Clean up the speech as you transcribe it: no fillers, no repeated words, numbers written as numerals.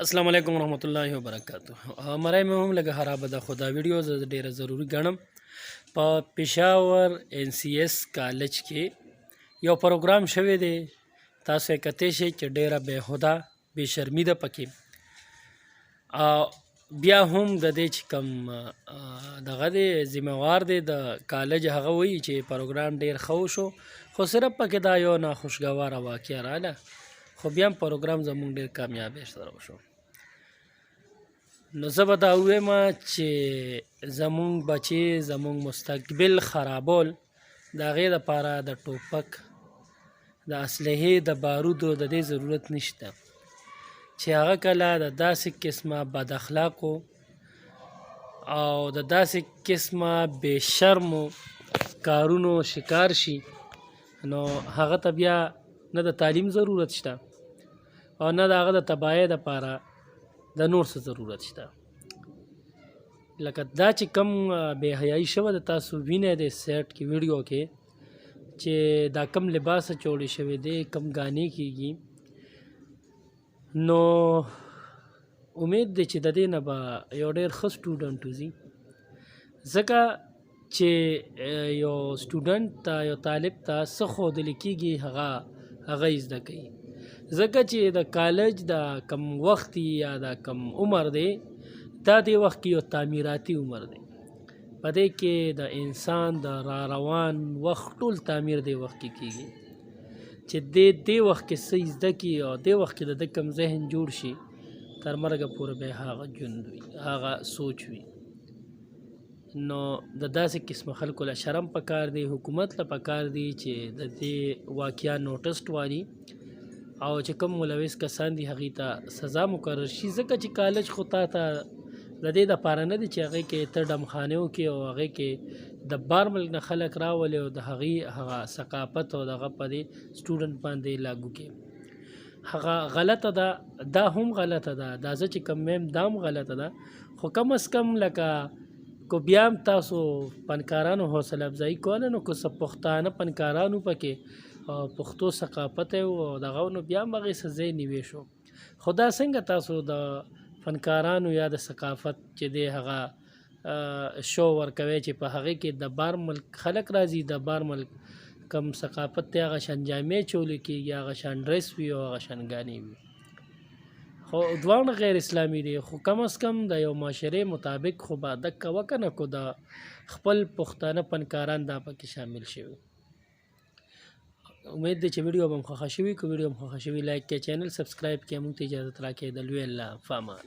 अस्सलाम वालेकुम रहमतुल्लाहि व बरकातुहू مرای مې هم لږه خرابه ده خو دا ویډیو زه ډیره ضروری ګڼم په پېښور NCS کالج کې یو پروګرام شوی دی تاسو یې کتی شئ چې ډیره بېهوده بې شرمي ده پکې بیا هم د دې چې کوم دغه دی ذمہوار دی د کالج هغه وایي چې پروګرام ډیر ښه وشو خو صرف پکې دا یو ناخوشګواره واقعه راغله خو بیا هم پروګرام زموږ ډیر کامیابی سره وشو نو زه به دا ووایم چې زموږ بچې زموږ مستقبل خرابول د هغې دپاره د ټوپک د اسلحې د بارودو د دې ضرورت نشته چې هغه کله د داسې قسمه بد اخلاقو او د داسې قسمه بې شرمو کارونو شکار شي نو هغه ته بیا نه د تعلیم ضرورت شته او نه د هغه د تباهۍ دپاره د نور څه ضرورت شته لکه دا چې کم بې حیایي شوه د تاسو وینئ د سیټ کې ویډیو کې چې دا کم لباسه چوړې شوی دی کم ګانې کېږي نو امید دی چې د دې نه به یو ډېر ښه سټوډنټ وځي ځکه چې یو سټوډنټ ته یو طالب ته څه ښودلی کېږي هغه یې زده کوي ځکه چې د کالج د کم وخت یا د کم عمر دی دا دې وخت کې یو تعمیراتي عمر دی په دې کې د انسان د را روان وخت ټول تعمیر دې وخت کې کېږي چې دې وخت کې څه زده کړي او دې وخت کې د ده کم ذهن جوړ شي تر مرګه پورې به هغه ژوند وي هغه سوچ وي نو د داسې قسمه خلکو له شرم پکار دی حکومت له پکار دی چې د دې واقعیا نوټس والي او چې کوم ملوث کسان دي هغې ته سزا مقرر شي ځکه چې کالج خو تا ته د دې دپاره نه دی چې هغې کې ته ډمخانې وکړې او هغې کې د بار ملک نه خلک راولې او د هغې هغه ثقافت او دغه په دې سټوډنټ باندې لاګو کړې هغه غلطه ده دا هم غلطه ده دا زه چې کوم ویم دا هم غلطه ده خو کم از کم لکه کو بیا هم تاسو فنکارانو حوصله افزایي کوله نو که څه پښتانه فنکارانو پکې پښتو ثقافت او دغه نو بیا هم هغې څه ځای نیوی شو خو دا څنګه تاسو د فنکارانو یا د ثقافت چې دی هغه شو ورکوي چې په هغې کې د بار ملک خلک راځي د بار ملک کم ثقافت دی هغه شان جامې چولې کېږي هغه شان ډریس وي او هغه شان ګانې وي خو دواړه غیر اسلامي دي خو کم از کم د یو معاشرې مطابق خو به دکه وکنه کو د خپل پښتانه فنکاران دا پکې شامل شوي امید دی چې ویډیو به هم خوښه شوي که ویډیو هم خوښه شوي لایک کړئ چینل سبسکرایب کړئ موږ ته اجازت راکړئ د لوی الله په امان